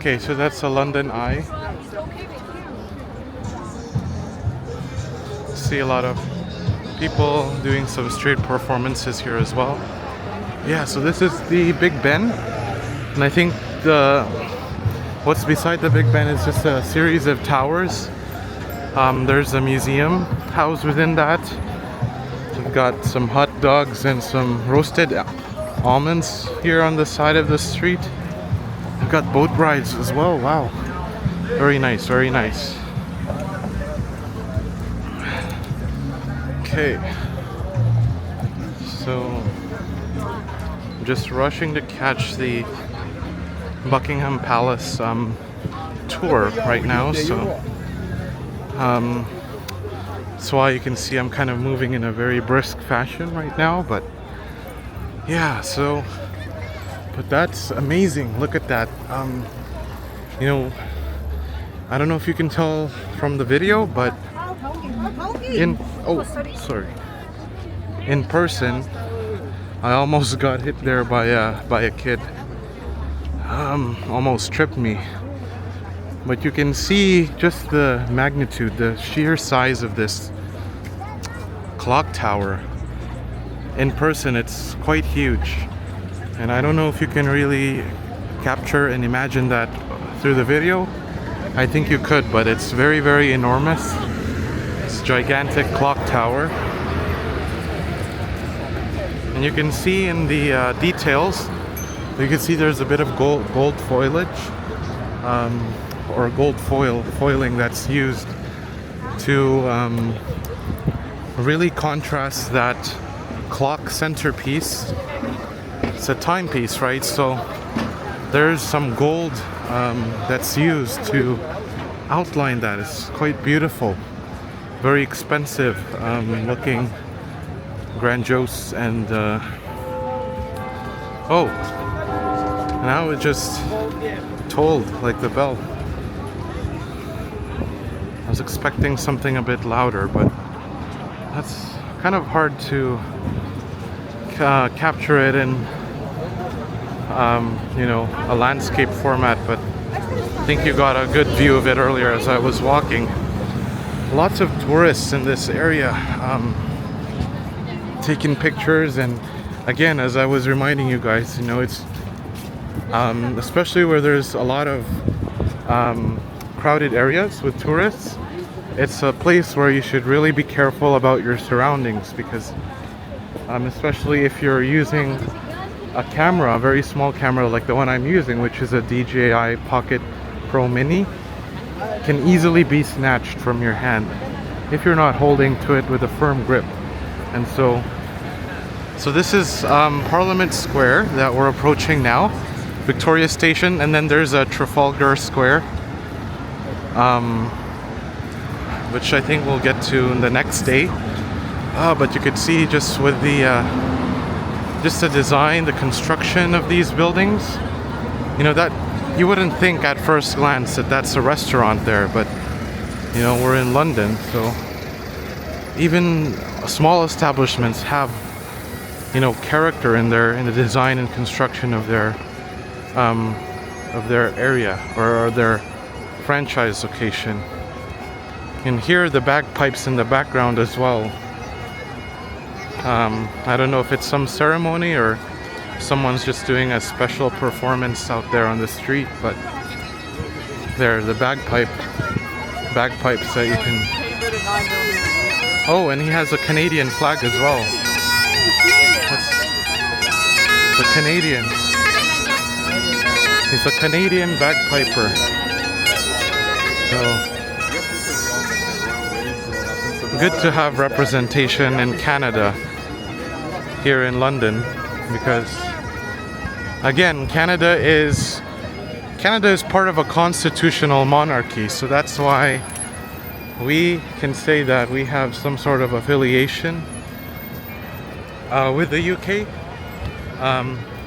Okay, so that's a London Eye. See a lot of people doing some street performances here as well. Yeah, so this is the Big Ben, and I think what's beside the Big Ben is just a series of towers. There's a museum housed within that. We've got some hot dogs and some roasted almonds here on the side of the street. We've got boat rides as well. Wow, very nice, very nice. Okay, so I'm just rushing to catch the Buckingham Palace tour right now, so that's why you can see I'm kind of moving in a very brisk fashion right now. But yeah, so but that's amazing. Look at that. You know, I don't know if you can tell from the video, but in person, I almost got hit there by a kid. Almost tripped me. But you can see just the magnitude, the sheer size of this clock tower. In person, it's quite huge. And I don't know if you can really capture and imagine that through the video. I think you could, but it's very, very enormous. It's a gigantic clock tower. And you can see in the details, you can see there's a bit of gold foliage. Or gold foiling that's used to really contrast that clock centerpiece. It's a timepiece, right? So there's some gold that's used to outline that. It's quite beautiful, very expensive looking, grandiose, and oh, now it just tolled like the bell. I was expecting something a bit louder, but that's kind of hard to capture it in you know, a landscape format, but I think you got a good view of it earlier as I was walking. Lots of tourists in this area taking pictures, and again, as I was reminding you guys, you know, it's especially where there's a lot of crowded areas with tourists, it's a place where you should really be careful about your surroundings, because especially if you're using a camera, a very small camera like the one I'm using, which is a DJI Pocket Pro Mini, can easily be snatched from your hand if you're not holding to it with a firm grip. And so this is Parliament Square that we're approaching now, Victoria Station, and then there's a Trafalgar Square, which I think we'll get to in the next day. But you could see just with the design, the construction of these buildings, you know, that you wouldn't think at first glance that that's a restaurant there, but you know, we're in London, so even small establishments have, you know, character in the design and construction of their area or their franchise location. And here the bagpipes in the background as well. I don't know if it's some ceremony or someone's just doing a special performance out there on the street, but there, the bagpipes that you can. Oh, and he has a Canadian flag as well. That's the Canadian. He's a Canadian bagpiper. So good to have representation in Canada here in London, because again, Canada is part of a constitutional monarchy, so that's why we can say that we have some sort of affiliation with the UK.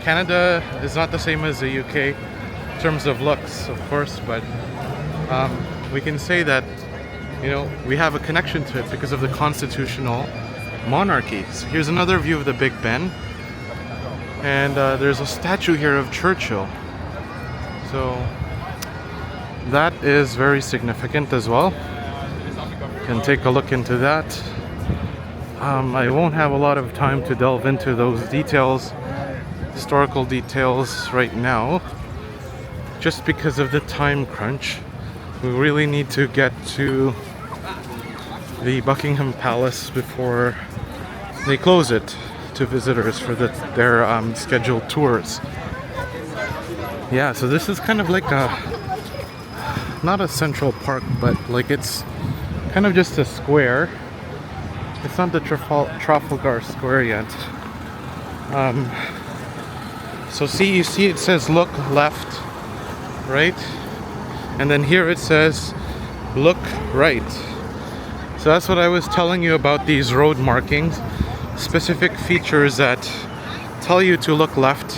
Canada is not the same as the UK in terms of looks, of course, but we can say that, you know, we have a connection to it because of the constitutional monarchy. So here's another view of the Big Ben, and there's a statue here of Churchill. So that is very significant as well. Can take a look into that. I won't have a lot of time to delve into those details, historical details right now, just because of the time crunch. We really need to get to the Buckingham Palace before they close it to visitors for their scheduled tours. Yeah, so this is kind of like not a central park, but like it's kind of just a square. It's not the Trafalgar Square yet. So you see it says look left, right? And then here it says look right. So that's what I was telling you about these road markings. Specific features that tell you to look left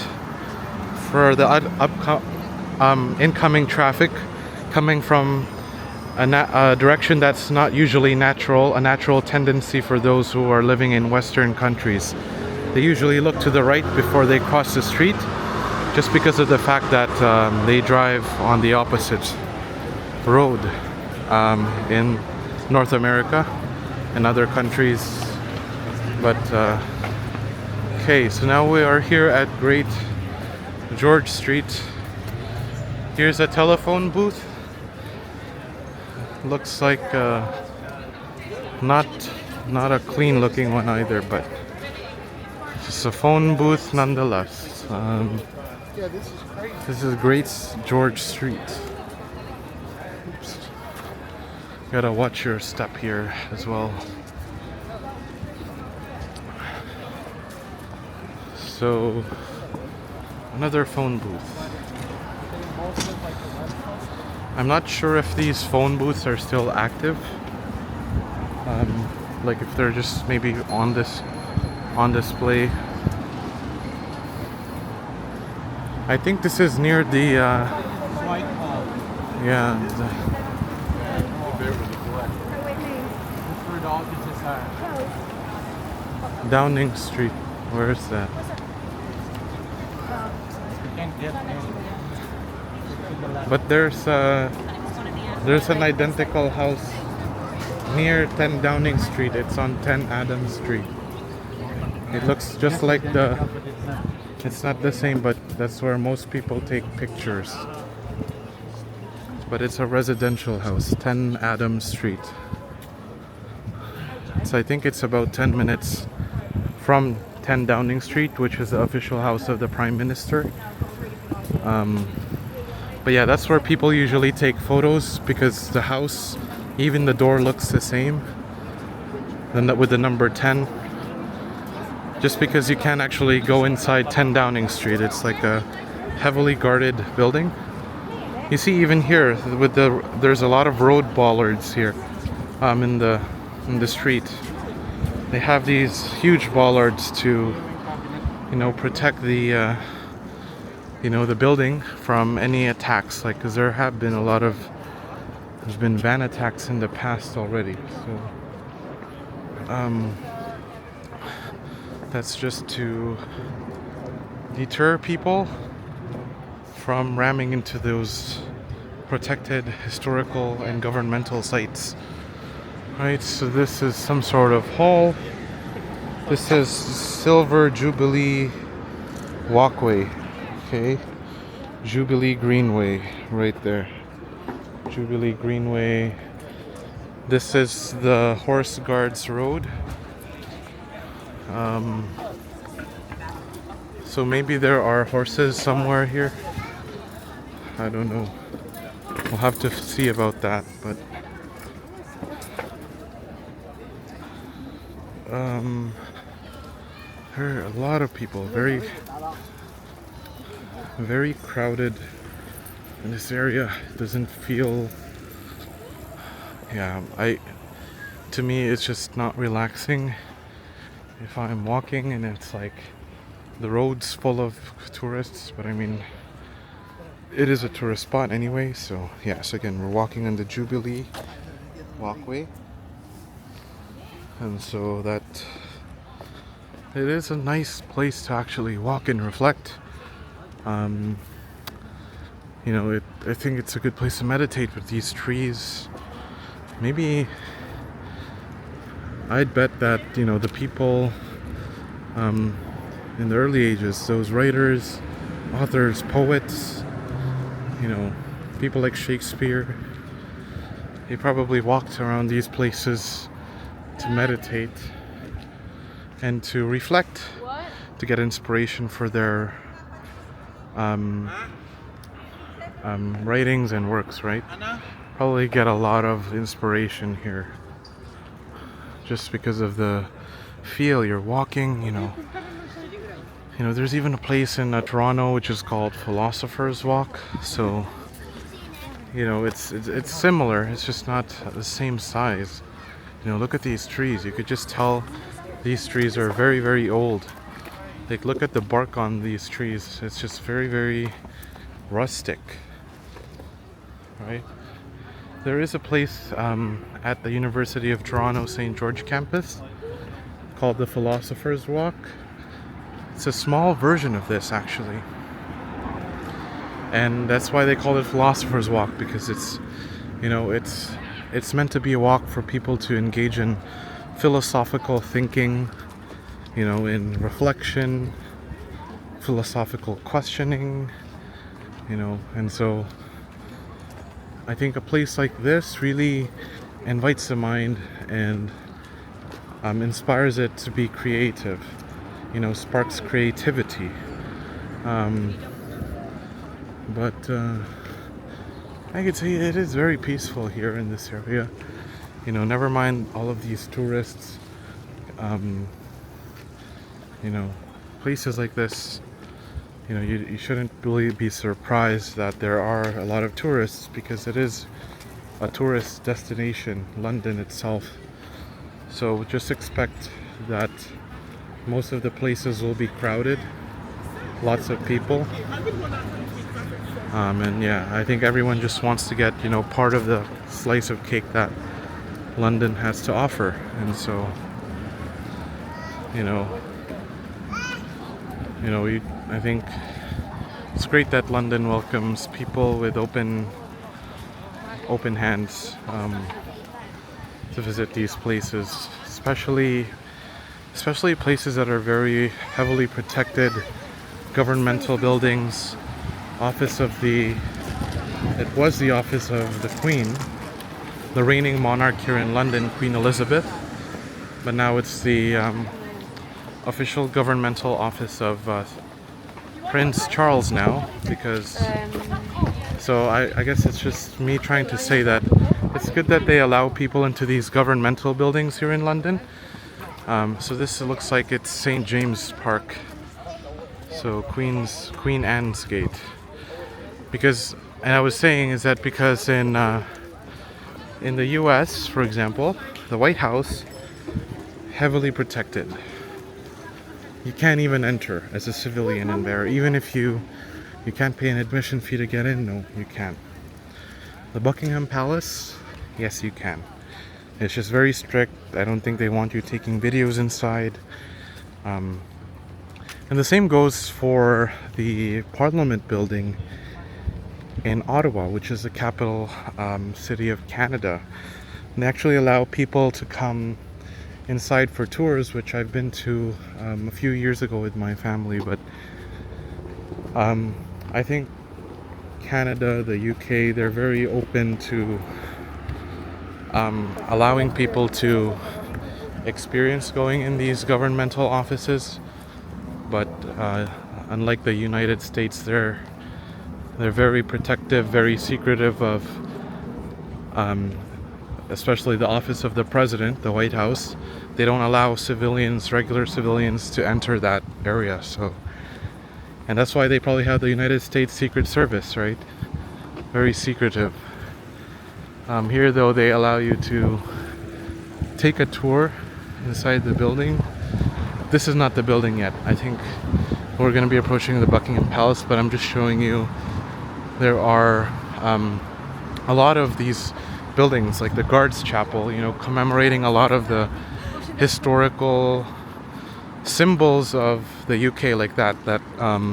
for the incoming traffic coming from a direction that's not usually natural, a natural tendency for those who are living in Western countries. They usually look to the right before they cross the street, just because of the fact that they drive on the opposite road in North America and other countries. But okay, so now we are here at Great George Street. Here's a telephone booth. Looks like not a clean looking one either, but just a phone booth nonetheless. This is Great George Street. Oops. Gotta watch your step here as well. So another phone booth. I'm not sure if these phone booths are still active. Like if they're just maybe on display. I think this is near the Downing Street. Where is that? But there's an identical house near 10 Downing Street. It's on 10 Adams Street. It looks just like it's not the same, but that's where most people take pictures. But it's a residential house, 10 Adams Street. So I think it's about 10 minutes from 10 Downing Street, which is the official house of the Prime Minister. But yeah, that's where people usually take photos, because the house, even the door looks the same. Then with the number 10. Just because you can't actually go inside 10 Downing Street. It's like a heavily guarded building. You see even here there's a lot of road bollards here in the street. They have these huge bollards to protect the the building from any attacks, like, because there's been van attacks in the past already. So that's just to deter people from ramming into those protected historical and governmental sites. Right, so this is some sort of hall. This says Silver Jubilee Walkway. Okay, Jubilee Greenway right there. Jubilee Greenway. This is the Horse Guards Road. So maybe there are horses somewhere here. I don't know. We'll have to see about that, but there are a lot of people, very crowded in this area. It doesn't feel, to me it's just not relaxing if I'm walking and it's like the road's full of tourists. But I mean, it is a tourist spot anyway. So yes, again, we're walking on the Jubilee Walkway, and so that it is a nice place to actually walk and reflect. You know, I think it's a good place to meditate with these trees. Maybe I'd bet that, you know, the people in the early ages, those writers, authors, poets, you know, people like Shakespeare, they probably walked around these places to meditate and to reflect, to get inspiration for their writings and works, right? Probably get a lot of inspiration here just because of the feel you're walking, you know. You know, there's even a place in Toronto which is called Philosopher's Walk. So, you know, it's similar. It's just not the same size. You know, look at these trees. You could just tell these trees are very, very old. Like, look at the bark on these trees. It's just very, very rustic, right? There is a place at the University of Toronto St. George campus called the Philosopher's Walk. It's a small version of this, actually, and that's why they call it Philosopher's Walk, because it's, you know, it's meant to be a walk for people to engage in philosophical thinking, you know, in reflection, philosophical questioning, you know. And so I think a place like this really invites the mind and inspires it to be creative, you know, sparks creativity. But I could say it is very peaceful here in this area. You know, never mind all of these tourists. You know, places like this, you know, you shouldn't really be surprised that there are a lot of tourists, because it is a tourist destination, London itself. So just expect that most of the places will be crowded, lots of people. And yeah, I think everyone just wants to get, you know, part of the slice of cake that London has to offer. And so, you know, I think it's great that London welcomes people with open hands to visit these places, especially places that are very heavily protected, governmental buildings. It was the office of the Queen, the reigning monarch here in London, Queen Elizabeth, but now it's the official governmental office of Prince Charles now, because so I guess it's just me trying to say that it's good that they allow people into these governmental buildings here in London. So this looks like it's St. James Park, so Queen Anne's Gate. Because, and I was saying is that because in the US, for example, the White House, heavily protected. You can't even enter as a civilian in there. Even if you can't pay an admission fee to get in. No, you can't. The Buckingham Palace, yes, you can. It's just very strict. I don't think they want you taking videos inside. And the same goes for the Parliament building in Ottawa, which is the capital city of Canada. And they actually allow people to come inside for tours, which I've been to a few years ago with my family. But I think Canada, the UK, they're very open to allowing people to experience going in these governmental offices. But unlike the United States, they're very protective, very secretive of especially the office of the president, the White House. They don't allow regular civilians to enter that area. So, and that's why they probably have the United States Secret Service, right? Very secretive. Here though, they allow you to take a tour inside the building. This is not the building yet. I think we're going to be approaching the Buckingham Palace, but I'm just showing you there are a lot of these buildings, like the Guards Chapel, you know, commemorating a lot of the historical symbols of the UK, like that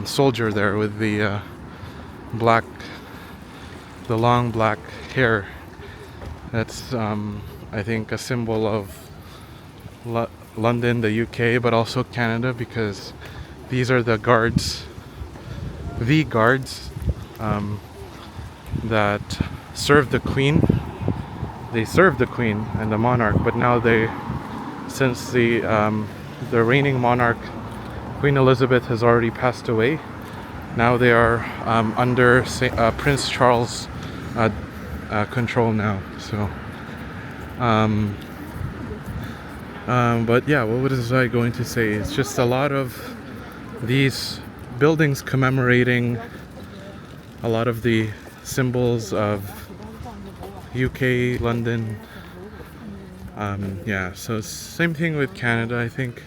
soldier there with the black the long black hair. That's I think a symbol of London, the UK, but also Canada, because these are the guards, um, that served the Queen. They served the Queen and the monarch, but now since the reigning monarch, Queen Elizabeth, has already passed away, now they are under Prince Charles' control now. So, but yeah, what was I going to say? It's just a lot of these buildings commemorating a lot of the symbols of UK, London. Yeah, so same thing with Canada, I think,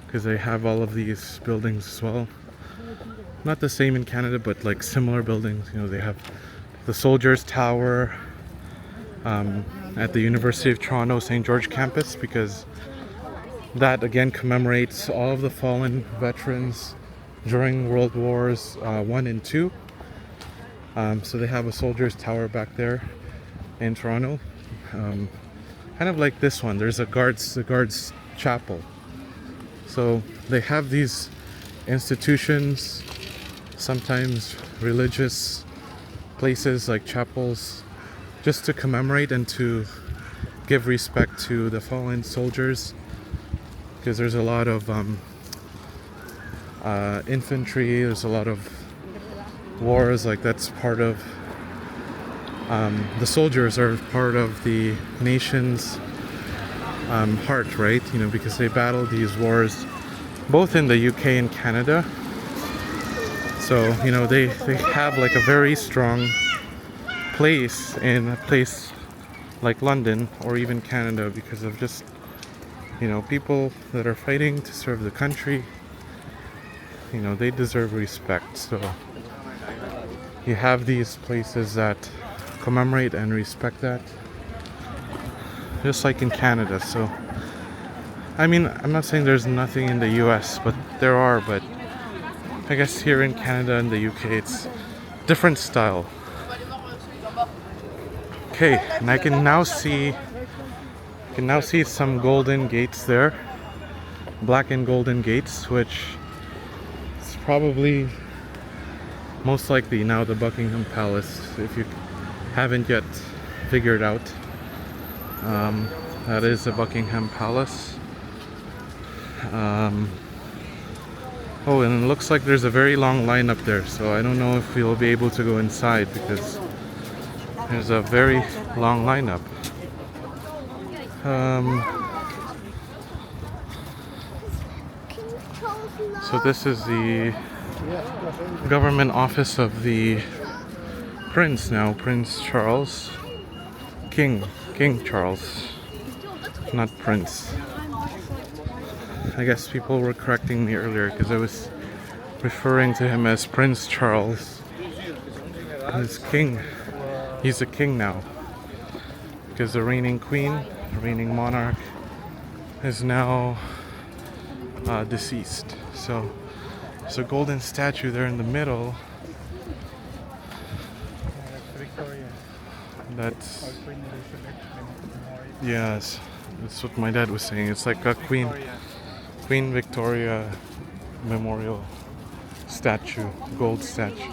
because they have all of these buildings as well. Not the same in Canada, but like similar buildings. You know, they have the Soldiers Tower at the University of Toronto St. George campus, because that again commemorates all of the fallen veterans during World Wars I and II. So they have a Soldiers Tower back there in Toronto, kind of like this one. There's the guards chapel. So they have these institutions, sometimes religious places like chapels, just to commemorate and to give respect to the fallen soldiers, because there's a lot of infantry, there's a lot of wars, like that's part of the soldiers are part of the nation's heart, right? You know, because they battled these wars both in the UK and Canada. So, you know, they have like a very strong place in a place like London or even Canada, because of just, you know, people that are fighting to serve the country. You know, they deserve respect. So you have these places that commemorate and respect that, just like in Canada. So I mean, I'm not saying there's nothing in the US, but there are. But I guess here in Canada and the UK, it's different style. Okay, and I can now see some golden gates there, black and golden gates, which is probably most likely now the Buckingham Palace, if you haven't yet figured out. That is the Buckingham Palace. Oh, and it looks like there's a very long line up there, so I don't know if we'll be able to go inside, because there's a very long lineup. So this is the government office of the Prince now, Prince Charles. King Charles, not Prince. I guess people were correcting me earlier because I was referring to him as Prince Charles. He's king. He's a king now, because the reigning queen, the reigning monarch, is now deceased. So there's a golden statue there in the middle. That's, yes, that's what my dad was saying. It's like a Queen Victoria memorial statue, gold statue.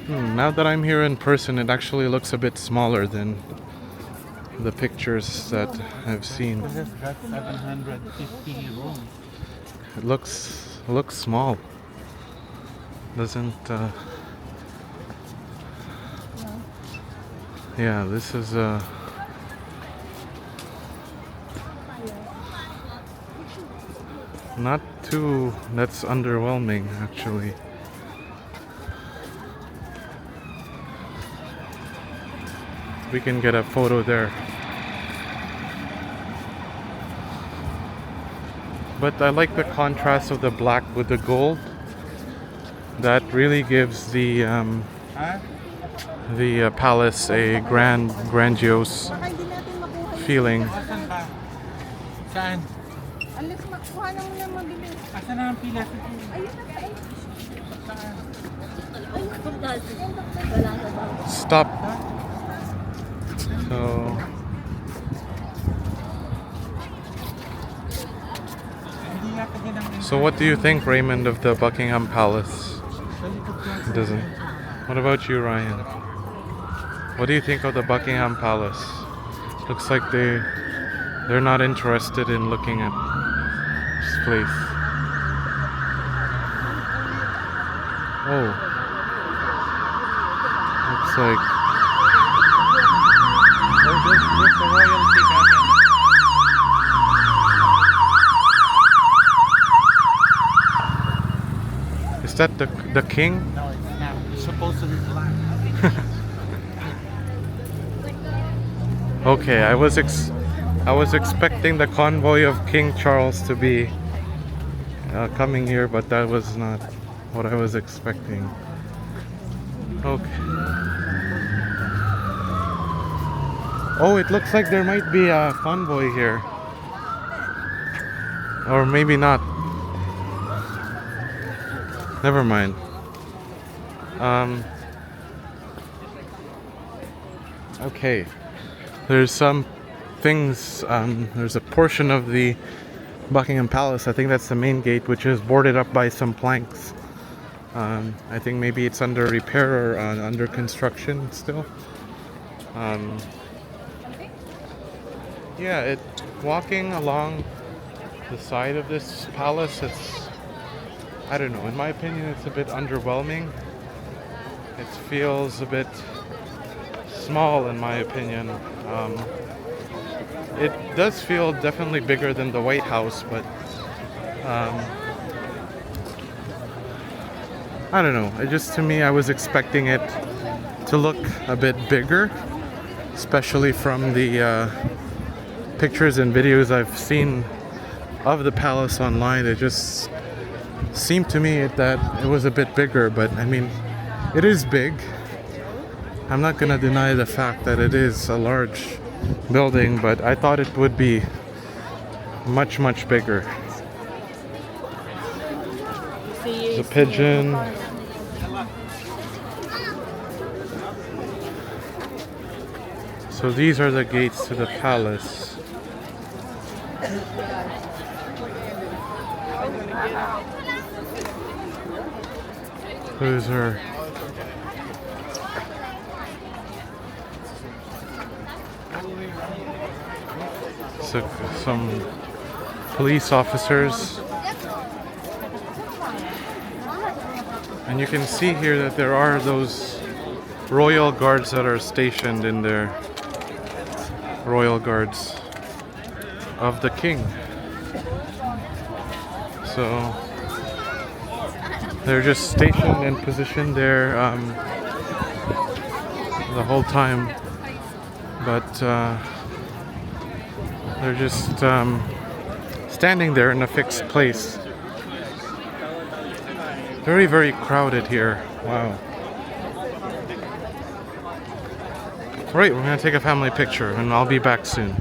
Now that I'm here in person, it actually looks a bit smaller than the pictures that I've seen. This has got 750 rooms. It looks small. Doesn't yeah, this is not too, that's underwhelming actually. We can get a photo there. But I like the contrast of the black with the gold. That really gives the palace a grandiose feeling. Saan? Alas, makuha lang na mabilis. Asan na ang pila? Ayun na sa Stop. So what do you think, Raymond, of the Buckingham Palace? It doesn't. What about you, Ryan? What do you think of the Buckingham Palace? Looks like they're not interested in looking at this place. Oh. Looks like There's the royalty coming. is that the king? No, it's not. It's supposed to be black. Okay, I was expecting the convoy of King Charles to be coming here, but that was not what I was expecting. Okay. Oh, it looks like there might be a convoy here. Or maybe not. Never mind. Okay. There's some things, there's a portion of the Buckingham Palace, I think that's the main gate, which is boarded up by some planks. I think maybe it's under repair or under construction still. Yeah, walking along the side of this palace, I don't know, in my opinion it's a bit underwhelming. It feels a bit small in my opinion. It does feel definitely bigger than the White House, but I don't know. To me, I was expecting it to look a bit bigger, especially from the pictures and videos I've seen of the palace online. It just seemed to me that it was a bit bigger, but I mean, it is big. I'm not gonna deny the fact that it is a large building, but I thought it would be much, much bigger. The pigeon. So these are the gates to the palace. Those are some police officers, and you can see here that there are those royal guards that are stationed in there, royal guards of the king. So they're just stationed and positioned there the whole time, but they're just standing there in a fixed place. Very, very crowded here. Wow. Alright, we're gonna take a family picture and I'll be back soon.